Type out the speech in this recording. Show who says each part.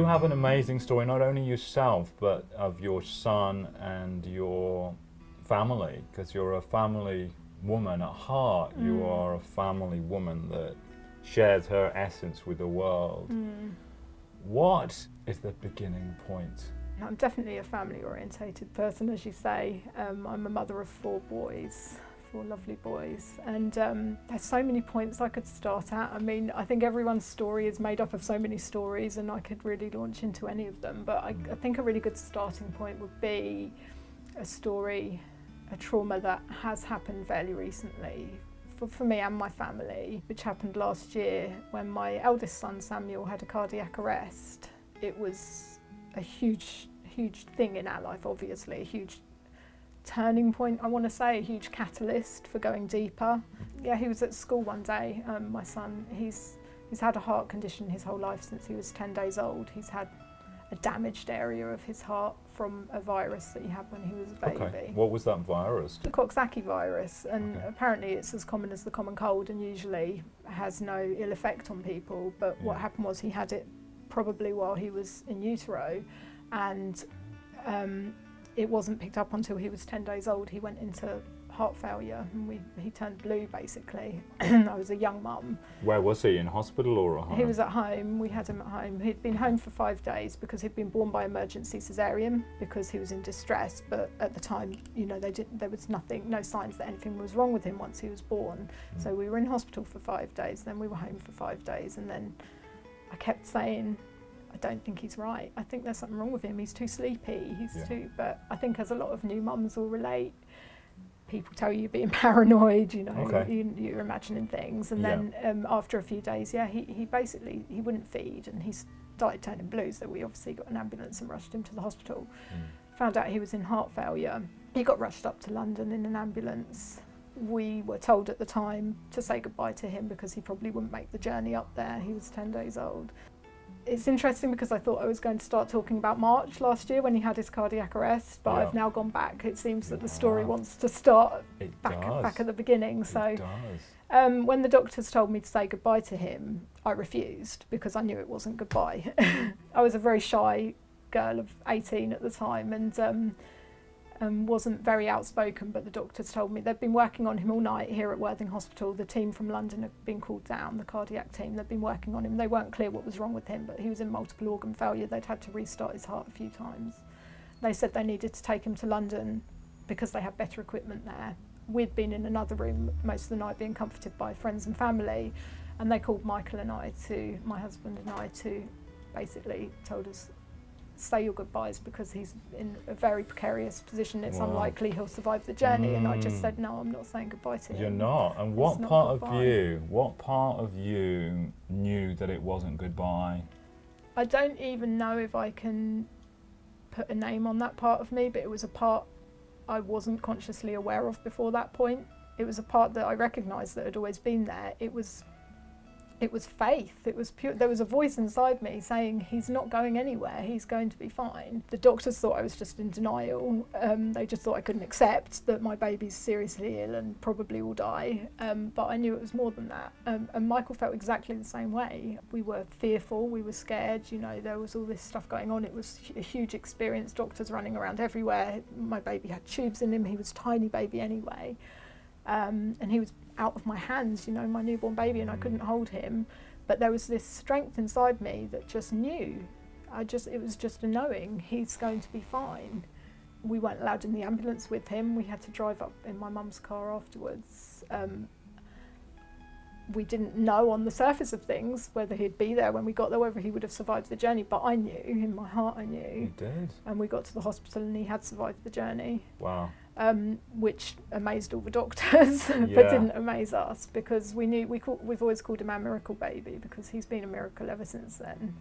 Speaker 1: You have an amazing story, not only yourself, but of your son and your family, because you're a family woman at heart. You are a family woman that shares her essence with the world. What is the beginning point?
Speaker 2: I'm definitely a family-orientated person, as you say. I'm a mother of 4 boys, 4 lovely boys, and there's so many points I could start at. I mean, I think everyone's story is made up of so many stories, and I could really launch into any of them, but I think a really good starting point would be a story, a trauma that has happened fairly recently for me and my family, which happened last year when my eldest son Samuel had a cardiac arrest. It was a huge thing in our life, obviously, a huge turning point, I want to say, a huge catalyst for going deeper. Yeah, he was at school one day, my son, he's had a heart condition his whole life since he was 10 days old. He's had a damaged area of his heart from a virus that he had when he was a baby.
Speaker 1: Okay, what was that virus?
Speaker 2: The Coxsackie virus, and apparently it's as common as the common cold and usually has no ill effect on people, but what happened was he had it probably while he was in utero, and it wasn't picked up until he was 10 days old. He went into heart failure and he turned blue basically. I was a young mum.
Speaker 1: Where was he, in hospital or at home?
Speaker 2: He was at home, we had him at home. He'd been home for 5 days because he'd been born by emergency caesarean because he was in distress, but at the time, you know, there was no signs that anything was wrong with him once he was born. So we were in hospital for 5 days, then we were home for 5 days, and then I kept saying, I don't think he's right. I think there's something wrong with him. He's too sleepy. But I think as a lot of new mums will relate, people tell you you're being paranoid, you know, you're imagining things. And then after a few days, he basically, he wouldn't feed and he started turning blue. So we obviously got an ambulance and rushed him to the hospital. Found out he was in heart failure. He got rushed up to London in an ambulance. We were told at the time to say goodbye to him because he probably wouldn't make the journey up there. He was 10 days old. It's interesting because I thought I was going to start talking about March last year when he had his cardiac arrest, but I've now gone back. It seems that the story wants to start back at the beginning. So when the doctors told me to say goodbye to him, I refused because I knew it wasn't goodbye. I was a very shy girl of 18 at the time and wasn't very outspoken, but the doctors told me they'd been working on him all night here at Worthing Hospital. The team from London had been called down, the cardiac team. They'd been working on him. They weren't clear what was wrong with him, but he was in multiple organ failure. They'd had to restart his heart a few times. They said they needed to take him to London because they had better equipment there. We'd been in another room most of the night being comforted by friends and family, and they called Michael and my husband and I, to basically told us, say your goodbyes because he's in a very precarious position. It's unlikely he'll survive the journey. And I just said, no, I'm not saying goodbye to him.
Speaker 1: You're not. And what part of you knew that it wasn't goodbye?
Speaker 2: I don't even know if I can put a name on that part of me, but it was a part I wasn't consciously aware of before that point. It was a part that I recognised that had always been there. It was faith. It was pure. There was a voice inside me saying he's not going anywhere, he's going to be fine. The doctors thought I was just in denial. They just thought I couldn't accept that my baby's seriously ill and probably will die, but I knew it was more than that. And Michael felt exactly the same way. We were fearful, we were scared, you know, there was all this stuff going on. It was a huge experience, doctors running around everywhere. My baby had tubes in him, he was a tiny baby anyway. And he was out of my hands, you know, my newborn baby, and I couldn't hold him. But there was this strength inside me that just knew. It was just a knowing, he's going to be fine. We weren't allowed in the ambulance with him. We had to drive up in my mum's car afterwards. We didn't know on the surface of things whether he'd be there when we got there, whether he would have survived the journey, but I knew, in my heart I knew.
Speaker 1: You did? And
Speaker 2: we got to the hospital and he had survived the journey.
Speaker 1: Wow.
Speaker 2: Which amazed all the doctors, but didn't amaze us because we knew, we've always called him our miracle baby because he's been a miracle ever since then.